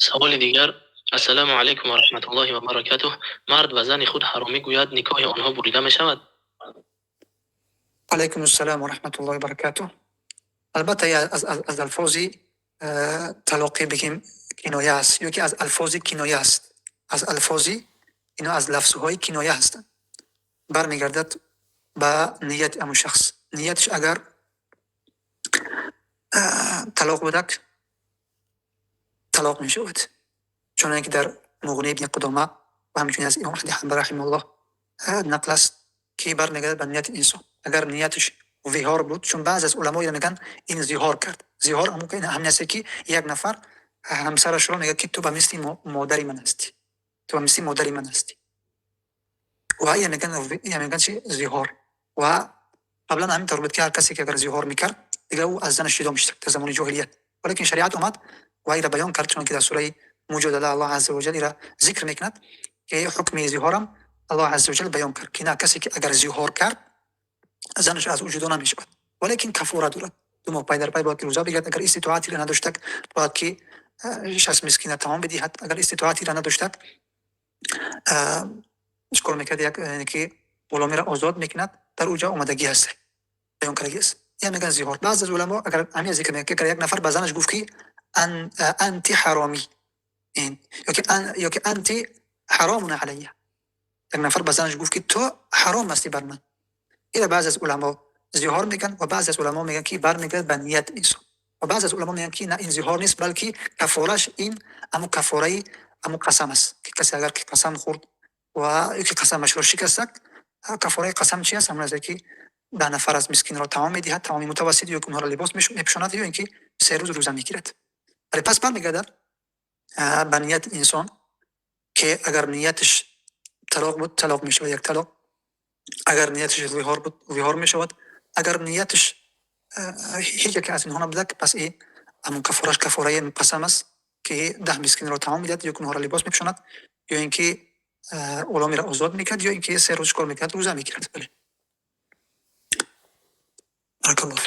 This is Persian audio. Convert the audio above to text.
سوال دیگر: السلام علیکم و رحمت الله و برکاته. مرد و زن خود حرامی گوید نکاح آنها بریده می شود؟ علیکم السلام و رحمت الله و برکاته. البته از الفاظی تلقی بگیم کنایه است، یا که از الفاظی کنایه است. از الفاظی، اینا از لفظهای کنایه هستند. برمیگردد به نیت امو شخص. نیتش اگر طلاق بدک، طلاق می شود. چون که در مغنی ابن قدامه و همچنین از امام احمد حنبل رحمه الله نقل است که برمیگردد به نیت انسان. اگر نیتش زهار بود، چون بعض از علما میگن این زهار کرد. زهار همین است که یک نفر همسرش را میگه که تو به مثل مادری من هستی، تو به مثل مادری من هستی، و این میگن چی؟ زهار. و قبلا همین طور بود که هر کسی که اگر زهار میکرد دیگه او از زنش جدا میشد در زمان جاهلیت. ولیکن شریعت اومد و این را بیان کرد، چون که در سوره مجادله الله عز و جل را ذکر میکند که حکم زهارم الله عز و جل بیان کرد که نه، کسی که اگر زهار کرد زنش از او جدا نمیشود، ولیکن کفاره دارد. 2 ماه پای در پای باید که روزه بگیرد. اگر استطاعتی را نداشتک باید که 60 مسکین تمام بدهد. اگر استطاعتی را نداشتک چکار میکرد؟ یعنی که غلامی را آزاد میکند. در اوجا آمدگی هست، بیان کردگی است. یعنی میگن زهار. بعض از علما اگر همین ذکر میکنه که یک نفر به زنش گفت که انت حرامی، این یا که انت حرام علیه، یک نفر به زنش گفت که تو حرام هستی بر من، این بعض از علما زهار میگن. و بعض از علما میگن که برمیگرده به نیت انسان. و بعض از علما میگن که نه، این زهار نیست، بلکه کفارش این امو کفاره امو قسم است، که کسی اگر که قسم خورد و یکی قسمش را شکست، کفاره قسم چی است؟ همون است که 10 نفر از مسکین را تمام میدهد، تمام متوسط، یا اونها را لباس میپوشاند، یا اینکه 3 روز روزه میگیرد. ولی پس برمیگردد به نیت انسان که اگر نیتش طلاق بود، طلاق میشود یک طلاق. اگر نیتش ظهار بود، ظهار میشود. اگر نیتش هیچ یک از اینها نبود، پس این همون کفارش کفاره قسم است که 10 مسکین را تمام میدهد، یا اونها را لباس میپوشاند، یا اینکه غلامی را آزاد میکرد، یا اینکه 3 روز کار میکرد، روزه میگیرد. بله. بارک الله.